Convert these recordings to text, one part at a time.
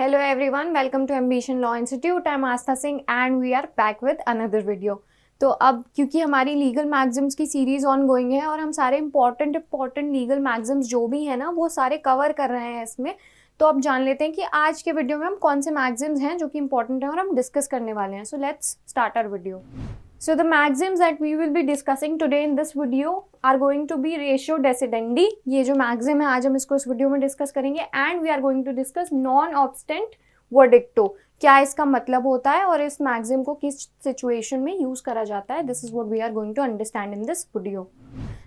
Hello everyone, welcome to Ambition Law Institute. I'm Astha Singh and we are back with another video. तो अब क्योंकि हमारी legal maxims की series on going है और हम सारे इंपॉर्टेंट लीगल मैगजिम्स जो भी है ना वो सारे कवर कर रहे हैं इसमें, तो अब जान लेते हैं कि आज के वीडियो में हम कौन से मैगजिम्स हैं जो कि इंपॉर्टेंट हैं और हम डिस्कस करने वाले हैं. So let's start our video. So the maxims that we will be discussing today in this video are going to be ratio decidendi. ये जो maxim है आज हम इसको इस वीडियो में डिस्कस करेंगे. And we are going to discuss non-obstant verdicto. क्या इसका मतलब होता है और इस maxim को किस सिचुएशन में यूज करा जाता है. This is what we are going to understand in this video.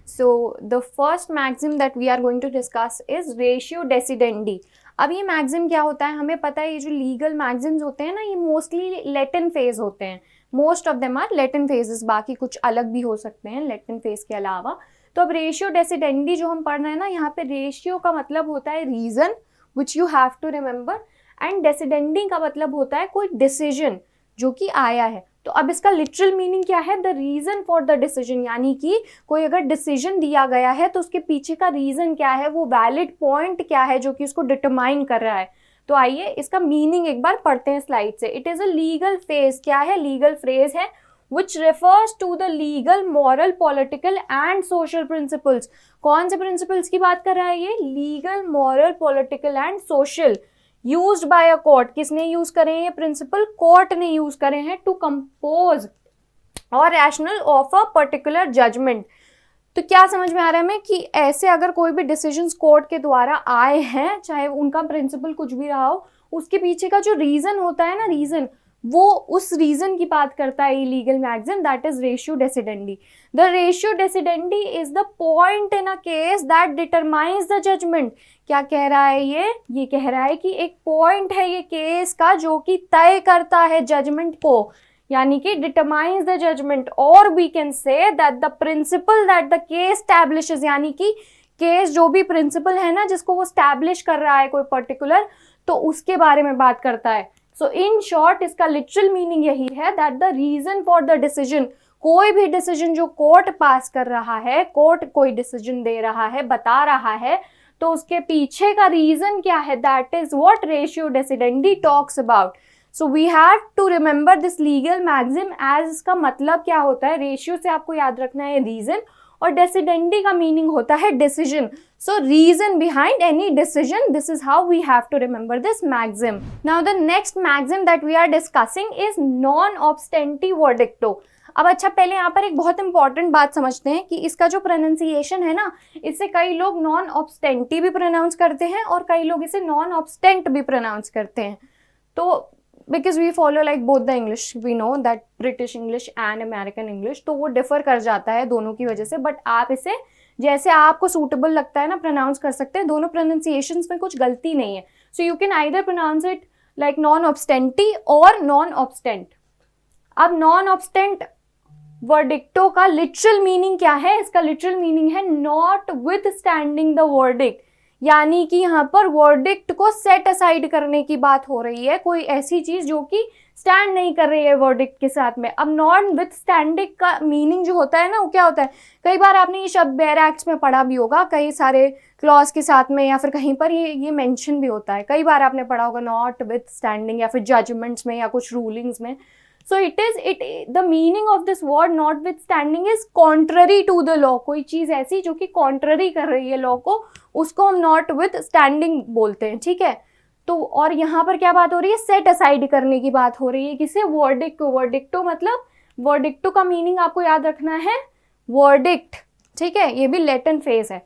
So the first maxim that we are going to discuss is ratio decidendi. अब ये मैगजिम क्या होता है, हमें पता है ये जो लीगल मैगजिम्स होते हैं ना ये मोस्टली लैटिन फेज होते हैं. Most of them are Latin phrases, बाकी कुछ अलग भी हो सकते हैं लैटिन फेज के अलावा. तो अब रेशियो डेसिडेंडी जो हम पढ़ रहे हैं ना, यहाँ पे रेशियो का मतलब होता है reason which you have to remember, and decidendi का मतलब होता है कोई डिसीजन जो कि आया है. तो अब इसका लिटरल मीनिंग क्या है, the reason for the decision, यानी कि कोई अगर डिसीजन दिया गया है तो उसके पीछे का रीजन क्या है, वो वैलिड पॉइंट क्या है जो कि उसको डिटरमाइन कर रहा है. तो आइए इसका मीनिंग एक बार पढ़ते हैं स्लाइड से. It is a legal phrase. क्या है, लीगल फ्रेज है which refers to the legal, moral, political and social principles. कौन से प्रिंसिपल्स की बात कर रहा है ये, legal, moral, political and social, used by a court. किसने यूज करे हैं ये प्रिंसिपल, कोर्ट ने यूज करे हैं टू कंपोज और rational of a particular judgment. तो क्या समझ में आ रहा है हमें कि ऐसे अगर कोई भी डिसीजंस कोर्ट के द्वारा आए हैं, चाहे उनका प्रिंसिपल कुछ भी रहा हो, उसके पीछे का जो रीजन होता है ना, रीजन, वो उस रीजन की बात करता है ये legal maxim, that is ratio decidendi. The ratio decidendi is the point in a case that determines the judgment. क्या कह रहा है ये कह रहा है कि एक पॉइंट है ये केस का जो कि तय करता है जजमेंट को, यानी कि डिटरमाइंस द जजमेंट. और we can say that the principle that the case establishes, यानी कि केस जो भी प्रिंसिपल है ना जिसको वो स्टैब्लिश कर रहा है कोई पर्टिकुलर, तो उसके बारे में बात करता है. सो इन शॉर्ट इसका लिटरल मीनिंग यही है that the reason for the decision, कोई भी डिसीजन जो कोर्ट पास कर रहा है, कोर्ट कोई डिसीजन दे रहा है, बता रहा है, तो उसके पीछे का रीजन क्या है, that is what ratio decidendi talks about. So we have to remember this legal maxim as इसका मतलब क्या होता है, रेशियो से आपको याद रखना है रीजन, और डेसिडेंडी का मीनिंग होता है decision. So reason behind any decision, this is how we have to remember this maxim. Now the next maxim that we are discussing is non obstante verdicto. अब अच्छा, पहले यहाँ पर एक बहुत इंपॉर्टेंट बात समझते हैं कि इसका जो प्रोनाउंसिएशन है ना, इससे कई लोग नॉन ऑब्स्टेंटी भी प्रोनाउंस करते हैं और कई लोग इसे नॉन ऑब्स्टेंट भी प्रोनाउंस करते हैं. तो because we follow like both the English, we know that British English and American English, तो वो डिफर कर जाता है दोनों की वजह से. बट आप इसे जैसे आपको सूटेबल लगता है ना प्रोनाउंस कर सकते हैं. दोनों प्रोनाउंसिएशंस में कुछ गलती नहीं है. So you can either pronounce it like non obstante और नॉन ऑब्स्टेंट. अब नॉन ऑब्स्टेंट वर्डिक्टो का लिटरल मीनिंग क्या है, इसका लिटरल मीनिंग है not with standing the verdict, यानी कि यहाँ पर वर्डिक्ट को सेट असाइड करने की बात हो रही है, कोई ऐसी चीज जो कि स्टैंड नहीं कर रही है वर्डिक्ट के साथ में. अब नॉन विथ स्टैंडिंग का मीनिंग जो होता है ना, वो क्या होता है, कई बार आपने ये शब्द बेयर एक्ट्स में पढ़ा भी होगा, कई सारे क्लॉज के साथ में या फिर कहीं पर ये मेंशन भी होता है. कई बार आपने पढ़ा होगा नॉट विथ स्टैंडिंग या फिर जजमेंट्स में या कुछ रूलिंग्स में. So the meaning of this word notwithstanding is contrary to the law. कोई चीज ऐसी जो कि contrary कर रही है लॉ को, उसको हम notwithstanding बोलते हैं, ठीक है. तो और यहाँ पर क्या बात हो रही है, सेट असाइड करने की बात हो रही है. किसे, वर्डिक्ट को. वर्डिक्टो मतलब, वर्डिक्टो का मीनिंग आपको याद रखना है वर्डिक्ट, ठीक है. ये भी लैटिन फ्रेज है.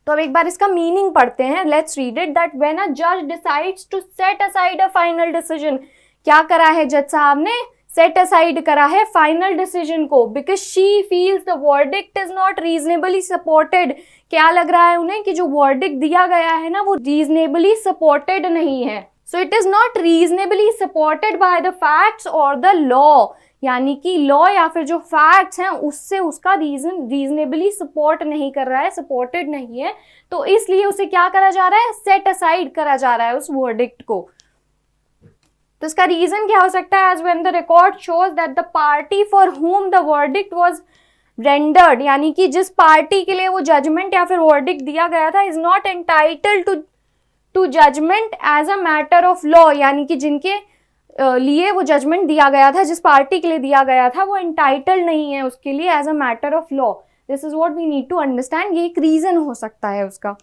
तो अब एक बार इसका मीनिंग पढ़ते हैं. Let's read it. That when a जज decides to set aside a final decision, क्या करा है जज साहब ने, सेट असाइड करा है फाइनल डिसीजन को, because she feels the verdict is not reasonably supported. क्या लग रहा है उन्हें कि जो वर्डिक्ट दिया गया है ना वो रीजनेबली सपोर्टेड नहीं है. So it is not reasonably supported by the facts और द लॉ, यानी कि लॉ या फिर जो फैक्ट्स हैं उससे उसका रीजनेबली सपोर्ट नहीं कर रहा है, सपोर्टेड नहीं है. तो इसलिए उसे क्या करा जा रहा है, सेट असाइड करा जा रहा है उस वर्डिक्ट को. तो इसका रीजन क्या हो सकता है, as when the record shows that the party for whom the verdict was rendered, यानी कि जिस पार्टी के लिए वो जजमेंट या फिर वर्डिक्ट दिया गया था, is not entitled to to judgment as a matter of law, यानी कि जिनके लिए वो जजमेंट दिया गया था, जिस पार्टी के लिए दिया गया था, वो एंटाइटल्ड नहीं है उसके लिए as a matter of law. This is what we need to understand. ये एक रीजन हो सकता है उसका.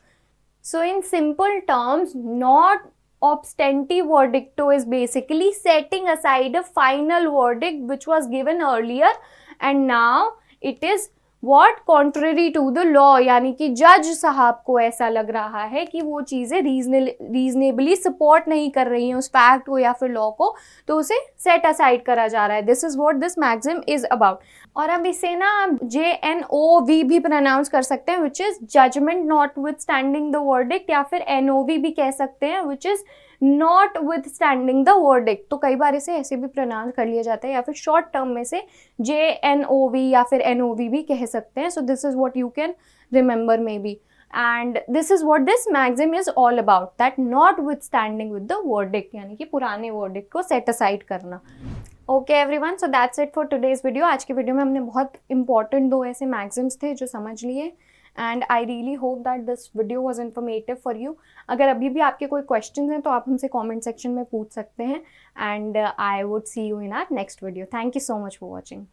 So in simple terms, not obstantive verdicto is basically setting aside a final verdict which was given earlier and now it is what contrary to the law, यानी कि जज साहब को ऐसा लग रहा है कि वो चीज़ें रीजनेबली सपोर्ट नहीं कर रही हैं उस फैक्ट को या फिर लॉ को, तो उसे सेट असाइड करा जा रहा है. This is what this maxim is about. और अब इसे ना JNOV भी प्रोनाउंस कर सकते हैं, which is judgment notwithstanding the verdict, या फिर NOV भी कह सकते हैं, which is notwithstanding the verdict. तो कई बार इसे ऐसे भी प्रोनाउंस कर लिया जाता है, या फिर शॉर्ट टर्म में से JNOV या फिर NOV भी कह सकते हैं. So this is what you can remember maybe. And this is what this maxim is all about, that notwithstanding with the verdict, यानी कि पुराने वर्डिक्ट को सेट असाइड करना. Okay everyone, so that's it for today's video. आज के video में हमने बहुत इंपॉर्टेंट 2 ऐसे मैक्सिम्स थे जो समझ लिए, and I really hope that this video was informative for you. अगर अभी भी आपके कोई क्वेश्चन हैं तो आप हमसे कॉमेंट सेक्शन में पूछ सकते हैं, and I would see you in our next video. Thank you so much for watching.